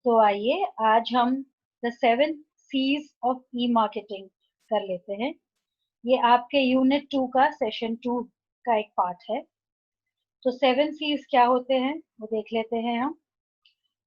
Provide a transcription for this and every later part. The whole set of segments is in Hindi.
तो आइए आज हम the 7 C's of E marketing कर लेते हैं। ये आपके यूनिट 2 का सेशन 2 का एक पार्ट है। तो 7 C's क्या होते हैं वो देख लेते हैं हम।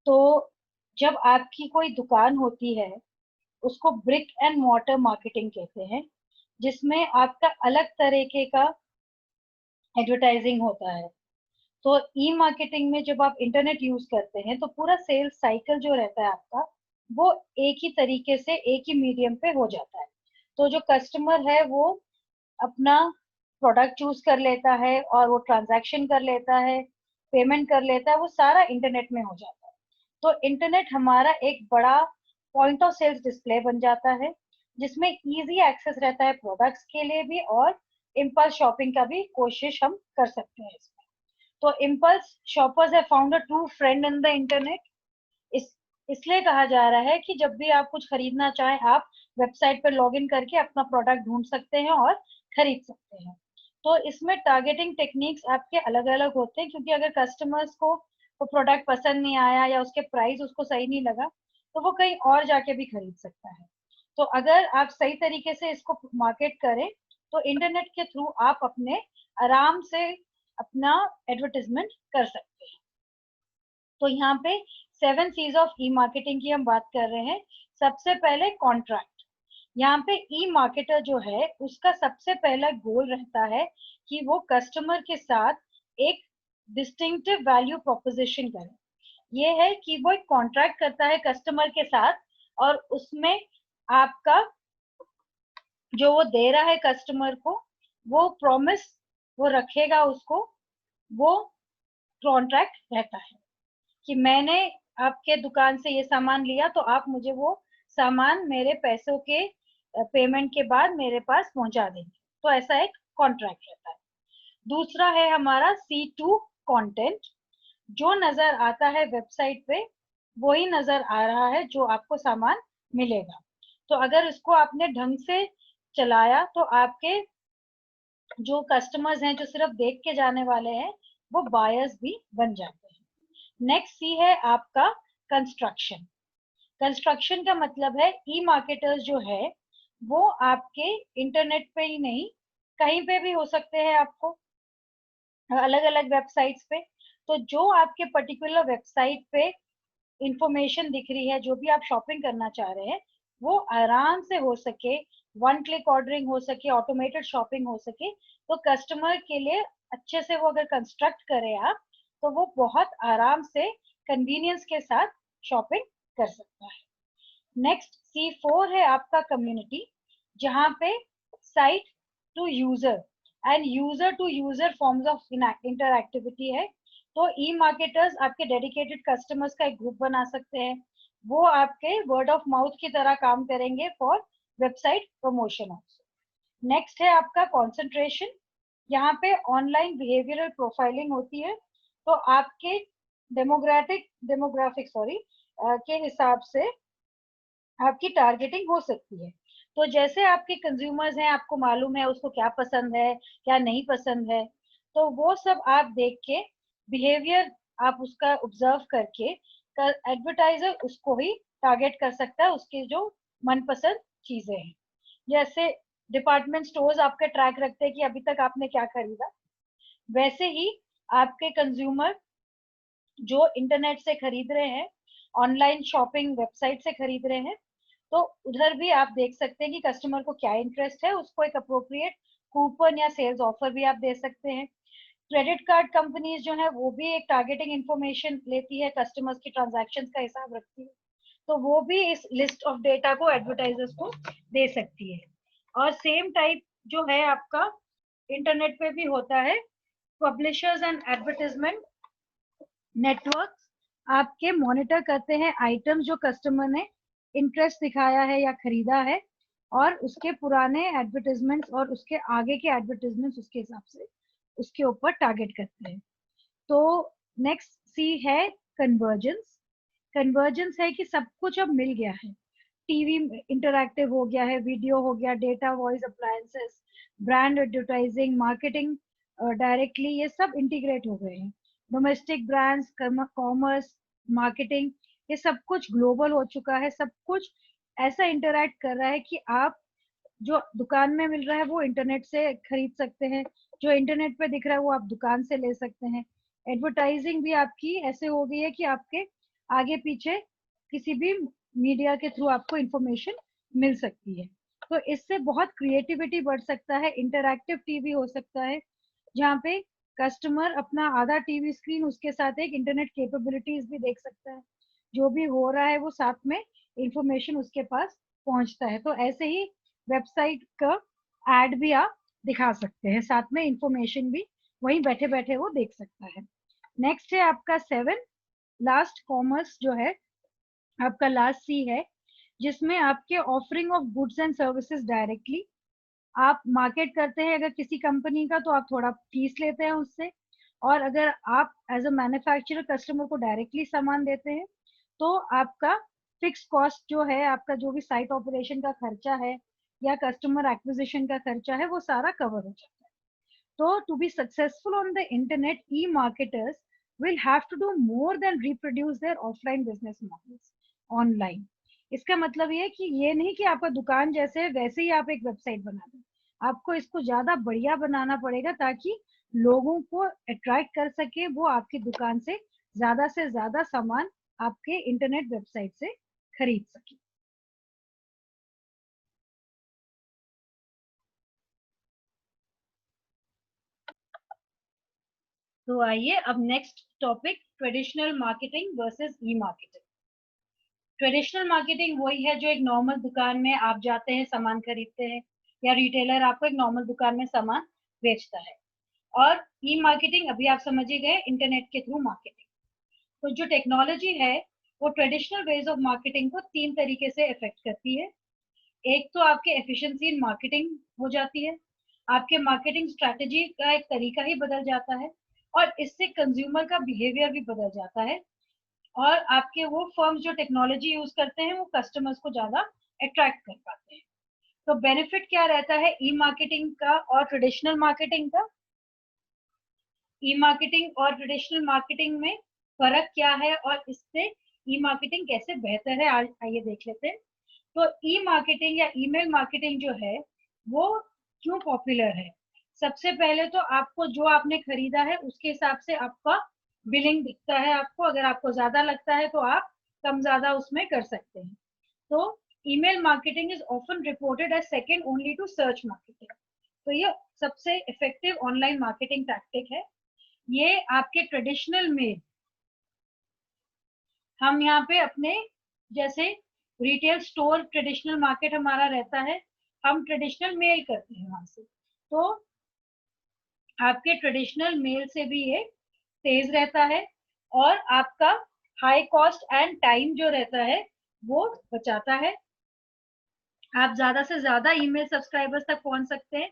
तो जब आपकी कोई दुकान होती है उसको ब्रिक एंड मॉर्टर मार्केटिंग कहते हैं, जिसमें आपका अलग तरीके का एडवर्टाइजिंग होता है। तो ई मार्केटिंग में जब आप इंटरनेट यूज करते हैं तो पूरा सेल्स साइकिल जो रहता है आपका, वो एक ही तरीके से एक ही मीडियम पे हो जाता है। तो जो कस्टमर है वो अपना प्रोडक्ट चूज कर लेता है और वो ट्रांजैक्शन कर लेता है, पेमेंट कर लेता है, वो सारा इंटरनेट में हो जाता है। तो इंटरनेट हमारा एक बड़ा पॉइंट ऑफ सेल्स डिस्प्ले बन जाता है, जिसमें इजी एक्सेस रहता है प्रोडक्ट्स के लिए भी, और इम्पल्स शॉपिंग का भी कोशिश हम कर सकते हैं इसमें। तो impulse shoppers have found a true friend in the internet. इस इसलिए कहा जा रहा है कि जब भी आप कुछ खरीदना चाहें, आप वेबसाइट पर लॉग इन करके अपना प्रोडक्ट ढूंढ सकते हैं और खरीद सकते हैं। तो इसमें टारगेटिंग टेक्निक्स आपके अलग अलग होते हैं, क्योंकि अगर कस्टमर्स को वो प्रोडक्ट पसंद नहीं आया या उसके प्राइस उसको सही नहीं लगा, तो वो कहीं और जाके भी खरीद सकता है। तो अगर आप सही तरीके से इसको मार्केट करें तो इंटरनेट के थ्रू आप अपने आराम से अपना एडवर्टाइजमेंट कर सकते हैं। तो यहाँ पे 7 C's ऑफ ई मार्केटिंग की हम बात कर रहे हैं। सबसे पहले कॉन्ट्रैक्ट। यहाँ पे ई मार्केटर जो है उसका सबसे पहला गोल रहता है कि वो कस्टमर के साथ एक डिस्टिंक्टिव वैल्यू प्रोपोजिशन करे। ये है कि वो एक कॉन्ट्रैक्ट करता है कस्टमर के साथ, और उसमें आपका जो वो दे रहा है कस्टमर को, वो प्रॉमिस वो रखेगा उसको, वो कॉन्ट्रैक्ट रहता है कि मैंने आपके दुकान से ये सामान लिया तो आप मुझे वो सामान मेरे पैसों के पेमेंट के बाद मेरे पास पहुंचा देंगे। तो ऐसा एक कॉन्ट्रैक्ट रहता है। दूसरा है हमारा C2 कंटेंट। जो नजर आता है वेबसाइट पे वही नजर आ रहा है जो आपको सामान मिलेगा। तो अगर इसको आपने ढंग से चलाया तो आपके जो कस्टमर्स हैं जो सिर्फ देख के जाने वाले हैं, वो बायर्स भी बन जाते हैं। नेक्स्ट सी है आपका कंस्ट्रक्शन। कंस्ट्रक्शन का मतलब है ई मार्केटर्स जो है वो आपके इंटरनेट पे ही नहीं, कहीं पे भी हो सकते हैं, आपको अलग अलग वेबसाइट्स पे। तो जो आपके पर्टिकुलर वेबसाइट पे इंफॉर्मेशन दिख रही है, जो भी आप शॉपिंग करना चाह रहे हैं, वो आराम से हो सके, वन क्लिक ऑर्डरिंग हो सके, ऑटोमेटेड शॉपिंग हो सके, तो कस्टमर के लिए अच्छे से वो अगर कंस्ट्रक्ट करें आप, तो वो बहुत आराम से कन्वीनियंस के साथ शॉपिंग कर सकता है। नेक्स्ट C4 है आपका कम्युनिटी, जहाँ पे site to user and user to user forms of interactivity है। तो ई मार्केटर्स आपके डेडिकेटेड कस्टमर्स का एक ग्रुप बना सकते हैं। वो आपके वर्ड ऑफ माउथ की तरह काम करेंगे for website promotion also. Next है आपका कॉन्सेंट्रेशन। यहाँ पे ऑनलाइन बिहेवियरल प्रोफाइलिंग होती है। तो आपके डेमोग्राफिक के हिसाब से आपकी टारगेटिंग हो सकती है। तो जैसे आपके कंज्यूमर्स हैं, आपको मालूम है उसको क्या पसंद है, क्या नहीं पसंद है, तो वो सब आप देख के बिहेवियर आप उसका ऑब्जर्व करके एडवर्टाइजर उसको ही टारगेट कर सकता है, उसके जो मनपसंद चीजें हैं। जैसे डिपार्टमेंट स्टोर्स आपके ट्रैक रखते हैं कि अभी तक आपने क्या खरीदा, वैसे ही आपके कंज्यूमर जो इंटरनेट से खरीद रहे हैं, ऑनलाइन शॉपिंग वेबसाइट से खरीद रहे हैं, तो उधर भी आप देख सकते हैं कि कस्टमर को क्या इंटरेस्ट है, उसको एक अप्रोप्रिएट कूपन या सेल्स ऑफर भी आप दे सकते हैं। क्रेडिट कार्ड कंपनीज जो है वो भी एक टारगेटिंग इंफॉर्मेशन लेती है, कस्टमर्स की ट्रांजैक्शंस का हिसाब रखती है, तो वो भी इस लिस्ट ऑफ डेटा को एडवर्टाइजर्स को दे सकती है। और सेम टाइप जो है आपका इंटरनेट पे भी होता है, पब्लिशर्स एंड एडवर्टाइजमेंट नेटवर्क्स आपके मॉनिटर करते हैं आइटम्स जो कस्टमर ने इंटरेस्ट दिखाया है या खरीदा है, और उसके पुराने एडवर्टाइजमेंट्स और उसके आगे के एडवर्टाइजमेंट्स उसके हिसाब से उसके ऊपर टारगेट करते हैं। तो नेक्स्ट सी है कन्वर्जेंस। कन्वर्जेंस है कि सब कुछ अब मिल गया है, टीवी इंटरैक्टिव हो गया है, वीडियो हो गया, data, voice, appliances, brand advertising, marketing directly, ये सब इंटीग्रेट हो गए हैं। डोमेस्टिक ब्रांड्स, कॉमर्स, मार्केटिंग, ये सब कुछ ग्लोबल हो चुका है, सब कुछ ऐसा इंटरैक्ट कर रहा है कि आप जो दुकान में मिल रहा है वो इंटरनेट से खरीद सकते हैं, जो इंटरनेट पे दिख रहा है वो आप दुकान से ले सकते हैं। एडवर्टाइजिंग भी आपकी ऐसे हो गई है कि आपके आगे पीछे किसी भी मीडिया के थ्रू आपको इंफॉर्मेशन मिल सकती है। तो इससे बहुत क्रिएटिविटी बढ़ सकता है, इंटरैक्टिव टीवी हो सकता है जहाँ पे कस्टमर अपना आधा टीवी स्क्रीन उसके साथ एक इंटरनेट कैपेबिलिटीज भी देख सकता है, जो भी हो रहा है वो साथ में इंफॉर्मेशन उसके पास पहुंचता है। तो ऐसे ही वेबसाइट का एड भी आप दिखा सकते हैं, साथ में इंफॉर्मेशन भी वहीं बैठे बैठे वो देख सकता है। नेक्स्ट है आपका 7, लास्ट कॉमर्स जो है आपका लास्ट सी है, जिसमें आपके offering of goods and services directly आप मार्केट करते हैं। अगर किसी कंपनी का तो आप थोड़ा फीस लेते हैं उससे, और अगर आप एज अ मैन्युफैक्चरर कस्टमर को डायरेक्टली सामान देते हैं तो आपका फिक्स कॉस्ट जो है, आपका जो भी साइट ऑपरेशन का खर्चा है या कस्टमर एक्विजिशन का खर्चा है वो सारा कवर हो जाता है। तो to be successful on the internet, e-marketers will have to do more than reproduce their offline business models online. इसका मतलब ये है कि ये नहीं कि आपका दुकान जैसे है वैसे ही आप एक वेबसाइट बना दें, आपको इसको ज्यादा बढ़िया बनाना पड़ेगा ताकि लोगों को अट्रैक्ट कर सके, वो आपकी दुकान से ज्यादा सामान आपके इंटरनेट वेबसाइट से खरीद सके। तो आइए अब next topic, traditional marketing versus e marketing. Traditional marketing वही है जो एक नॉर्मल दुकान में आप जाते हैं सामान खरीदते हैं, या रिटेलर आपको एक नॉर्मल दुकान में सामान बेचता है। और ई मार्केटिंग अभी आप समझ ही गए, इंटरनेट के थ्रू मार्केटिंग। तो जो टेक्नोलॉजी है वो ट्रेडिशनल वेज ऑफ मार्केटिंग को 3 तरीके से इफेक्ट करती है। एक तो आपके एफिशिएंसी इन मार्केटिंग हो जाती है, आपके मार्केटिंग स्ट्रेटजी का एक तरीका ही बदल जाता है, और इससे कंज्यूमर का बिहेवियर भी बदल जाता है, और आपके वो फर्म्स जो टेक्नोलॉजी यूज करते हैं वो कस्टमर्स को ज्यादा अट्रैक्ट कर पाते हैं। तो बेनिफिट क्या रहता है ई मार्केटिंग का और ट्रेडिशनल मार्केटिंग का? ई मार्केटिंग और ट्रेडिशनल मार्केटिंग में फर्क क्या है और इससे ई मार्केटिंग कैसे बेहतर है, आज आइए देख लेते हैं। तो ई मार्केटिंग या ईमेल मार्केटिंग जो है वो क्यों पॉपुलर है? सबसे पहले तो आपको जो आपने खरीदा है उसके हिसाब से आपका बिलिंग दिखता है, आपको अगर आपको ज्यादा लगता है तो आप कम ज्यादा उसमें कर सकते हैं। तो email marketing is often reported as second only to search marketing. तो ये सबसे इफेक्टिव ऑनलाइन मार्केटिंग टैक्टिक है। ये आपके ट्रेडिशनल में हम यहाँ पे अपने जैसे रिटेल स्टोर ट्रेडिशनल मार्केट हमारा रहता है, हम ट्रेडिशनल मेल करते हैं वहां से, तो आपके ट्रेडिशनल मेल से भी ये तेज रहता है, और आपका हाई कॉस्ट एंड टाइम जो रहता है वो बचाता है। आप ज्यादा से ज्यादा ईमेल सब्सक्राइबर्स तक पहुंच सकते हैं,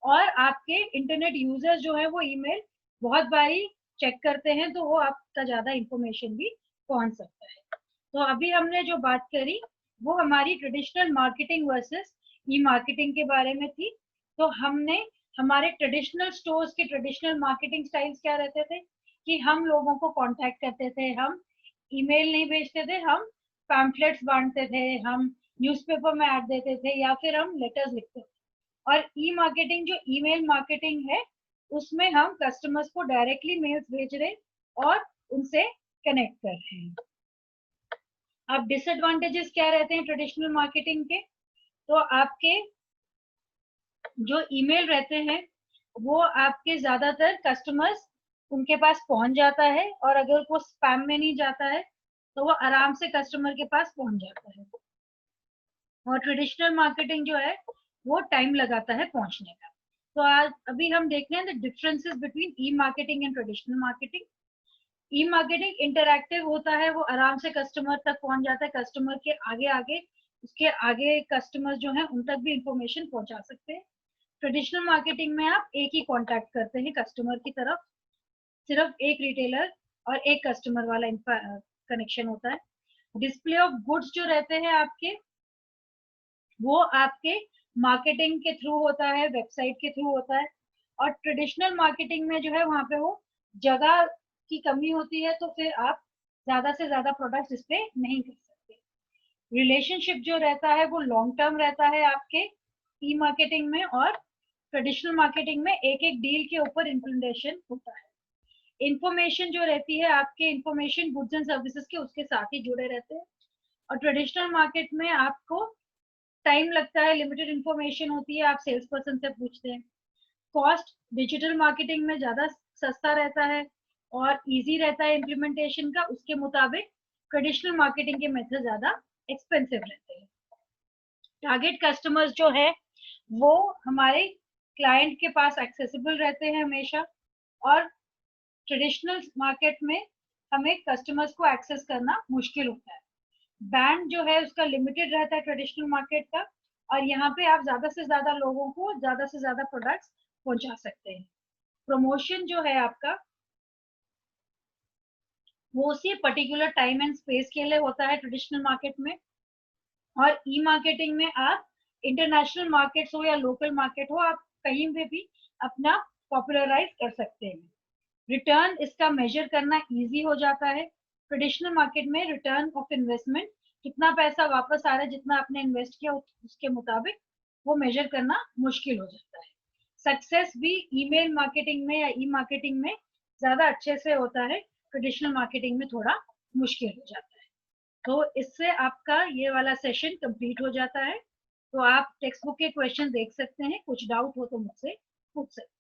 और आपके इंटरनेट यूजर्स जो है वो ईमेल बहुत बारी चेक करते हैं, तो वो आपका ज्यादा इंफॉर्मेशन भी पहुंच सकता है। तो अभी हमने जो बात करी वो हमारी traditional marketing versus e marketing के बारे में थी। तो हमने हमारे ट्रेडिशनल स्टोर्स के ट्रेडिशनल मार्केटिंग स्टाइल्स क्या रहते थे कि हम लोगों को कांटेक्ट करते थे, हम ईमेल नहीं भेजते थे, हम पैम्फलेट्स बांटते थे, हम न्यूज़पेपर में ऐड देते थे, या फिर हम लेटर्स लिखते थे। और ई मार्केटिंग जो ईमेल मार्केटिंग है उसमें हम कस्टमर्स को डायरेक्टली मेल्स भेज रहे और उनसे कनेक्ट कर रहे हैं। अब डिसएडवांटेजेस क्या रहते हैं ट्रेडिशनल मार्केटिंग के? तो आपके जो ईमेल रहते हैं वो आपके ज्यादातर कस्टमर्स उनके पास पहुंच जाता है, और अगर वो स्पैम में नहीं जाता है तो वो आराम से कस्टमर के पास पहुंच जाता है। और ट्रेडिशनल मार्केटिंग जो है वो टाइम लगाता है पहुंचने का। तो आज अभी हम देख रहे हैं the differences between E marketing and traditional marketing. E marketing interactive होता है, वो आराम से कस्टमर तक पहुंच जाता है, कस्टमर के आगे आगे उसके आगे कस्टमर जो है उन तक भी इंफॉर्मेशन पहुंचा सकते हैं। ट्रेडिशनल मार्केटिंग में आप एक ही कांटेक्ट करते हैं कस्टमर की तरफ, सिर्फ एक रिटेलर और एक कस्टमर वाला कनेक्शन होता है। डिस्प्ले ऑफ गुड्स जो रहते हैं आपके वो आपके मार्केटिंग के थ्रू होता है, वेबसाइट के थ्रू होता है। और ट्रेडिशनल मार्केटिंग में जो है वहां पे वो जगह की कमी होती है, तो फिर आप ज्यादा से ज्यादा प्रोडक्ट्स डिस्प्ले नहीं कर सकते। रिलेशनशिप जो रहता है वो लॉन्ग टर्म रहता है आपके ई मार्केटिंग में, और ट्रेडिशनल मार्केटिंग में एक एक डील के ऊपर इम्प्लीमेंटेशन होता है। इंफॉर्मेशन जो रहती है आपके, इंफॉर्मेशन गुड्स एंड सर्विसेज के उसके साथ ही जुड़े रहते हैं। और ट्रेडिशनल मार्केट में आपको टाइम लगता है, लिमिटेड इंफॉर्मेशन होती है, आप सेल्स पर्सन से पूछते हैं। कॉस्ट डिजिटल मार्केटिंग में ज्यादा सस्ता रहता है और इजी रहता है इम्प्लीमेंटेशन का, उसके मुताबिक ट्रेडिशनल मार्केटिंग के मेथड ज्यादा एक्सपेंसिव रहते हैं। टारगेट कस्टमर्स जो है वो हमारे क्लाइंट के पास एक्सेसिबल रहते हैं हमेशा, और ट्रेडिशनल मार्केट में हमें कस्टमर्स को एक्सेस करना मुश्किल होता है। बैंड जो है उसका लिमिटेड रहता है ट्रेडिशनल मार्केट का, और यहाँ पे आप ज्यादा से ज्यादा लोगों को ज्यादा से ज्यादा प्रोडक्ट्स पहुंचा सकते हैं। प्रमोशन जो है आपका वो उसी पर्टिकुलर टाइम एंड स्पेस के लिए होता है ट्रेडिशनल मार्केट में, और ई मार्केटिंग में आप इंटरनेशनल मार्केट हो या लोकल मार्केट हो, आप कहीं पे भी अपना पॉपुलराइज कर सकते हैं। रिटर्न इसका मेजर करना इजी हो जाता है। ट्रेडिशनल मार्केट में रिटर्न ऑफ इन्वेस्टमेंट, कितना पैसा वापस आ रहा है जितना आपने इन्वेस्ट किया उसके मुताबिक वो मेजर करना मुश्किल हो जाता है। सक्सेस भी ईमेल मार्केटिंग में या ई मार्केटिंग में ज्यादा अच्छे से होता है, ट्रेडिशनल मार्केटिंग में थोड़ा मुश्किल हो जाता है। तो इससे आपका ये वाला सेशन कंप्लीट हो जाता है। तो आप टेक्स्ट बुक के क्वेश्चन देख सकते हैं, कुछ डाउट हो तो मुझसे पूछ सकते हैं।